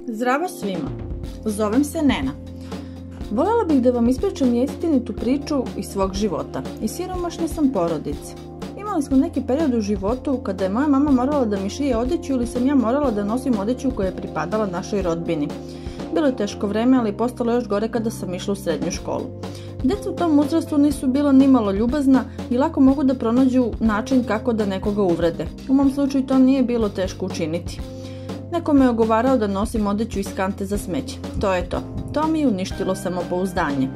Zdravo svima, zovem se Nena. Voljela bih da vam ispričam istinitu priču iz svog života. Iz siromašne sam porodice. Imali smo neki period u životu kada je moja mama morala da mi šije odeću ili sam ja morala da nosim odeću koja je pripadala našoj rodbini. Bilo je teško vreme, ali postalo još gore kada sam išla u srednju školu. Deca u tom uzrastu nisu bila nimalo ljubazna i lako mogu da pronađu način kako da nekoga uvrede. U mom slučaju to nije bilo teško učiniti. Neko me je ogovarao da nosim odeću iz kante za smeće. To je to. To mi je uništilo samopouzdanje.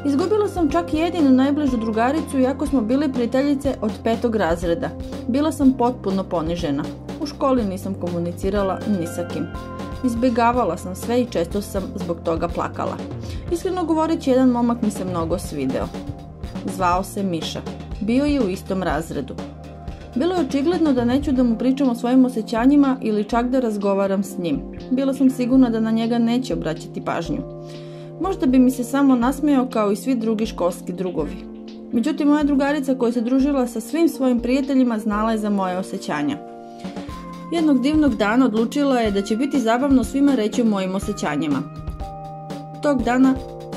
Izgubila sam čak i jedinu najbližu drugaricu, iako smo bili prijateljice od 5. razreda. Bila sam potpuno ponižena. U školi nisam komunicirala ni sa kim. Izbegavala sam sve i često sam zbog toga plakala. Iskreno govoreći, jedan momak mi se mnogo svideo. Zvao se Miša. Bio je u istom razredu. Bilo je očigledno da neću da mu pričam o svojim osjećanjima ili čak da razgovaram s njim. Bila sam sigurna da na njega neće obraćati pažnju. Možda bi mi se samo nasmejao kao i svi drugi školski drugovi. Međutim, moja drugarica koja se družila sa svim svojim prijateljima znala je za moje osjećanja. Jednog divnog dana odlučila je da će biti zabavno svima reći o mojim osjećanjima. Tog dana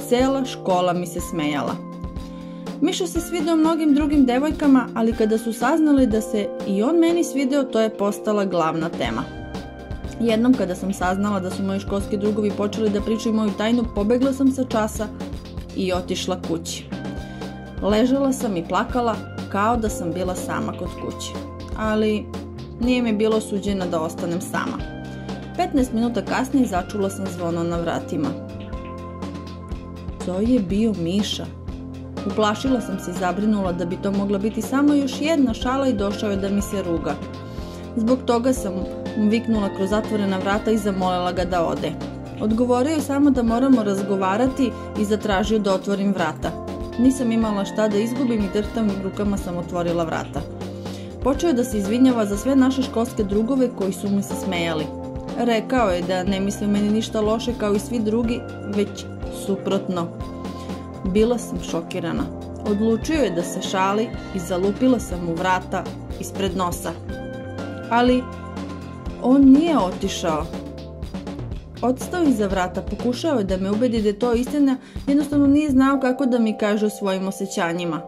cela škola mi se smejala. Miša se svideo mnogim drugim devojkama, ali kada su saznali da se i on meni svideo, to je postala glavna tema. Jednom kada sam saznala da su moji školski drugovi počeli da pričaju moju tajnu, pobegla sam sa časa i otišla kući. Ležala sam i plakala kao da sam bila sama kod kuće, ali nije mi bilo suđeno da ostanem sama. 15 minuta kasnije začula sam zvono na vratima. To je bio Miša. Uplašila sam se i zabrinula da bi to mogla biti samo još jedna šala i došao je da mi se ruga. Zbog toga sam mu viknula kroz zatvorena vrata i zamolila ga da ode. Odgovorio je samo da moramo razgovarati i zatražio da otvorim vrata. Nisam imala šta da izgubim i drhtavim rukama sam otvorila vrata. Počeo je da se izvinjava za sve naše školske drugove koji su mi se smejali. Rekao je da ne misli meni ništa loše kao i svi drugi, već suprotno. Bila sam šokirana. Odlučio je da se šali i zalupila sam mu vrata ispred nosa. Ali on nije otišao. Odstao iza vrata, pokušao je da me ubedi da je to istina, jednostavno nije znao kako da mi kaže o svojim osjećanjima.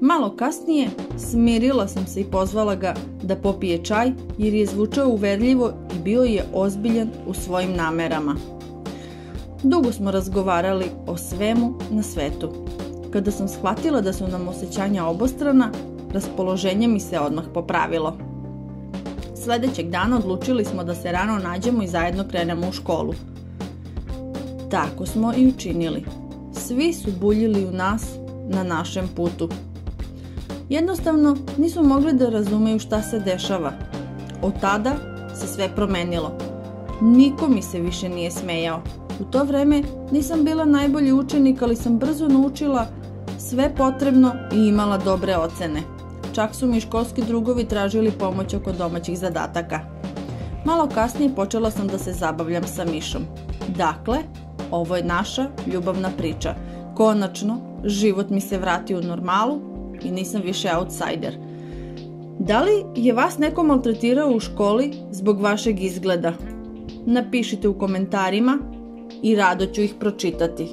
Malo kasnije smirila sam se i pozvala ga da popije čaj jer je zvučao uverljivo i bio je ozbiljan u svojim namerama. Dugo smo razgovarali o svemu na svetu. Kada sam shvatila da su nam osjećanja obostrana, raspoloženje mi se odmah popravilo. Sledećeg dana odlučili smo da se rano nađemo i zajedno krenemo u školu. Tako smo i učinili. Svi su buljili u nas na našem putu. Jednostavno nisu mogli da razumeju šta se dešava. Od tada se sve promenilo. Niko mi se više nije smejao. U to vreme nisam bila najbolji učenik, ali sam brzo naučila sve potrebno i imala dobre ocene. Čak su mi školski drugovi tražili pomoć oko domaćih zadataka. Malo kasnije počela sam da se zabavljam sa Mišom. Dakle, ovo je naša ljubavna priča. Konačno, život mi se vratio u normalu i nisam više outsider. Da li je vas neko maltretirao u školi zbog vašeg izgleda? Napišite u komentarima i rado ću ih pročitati.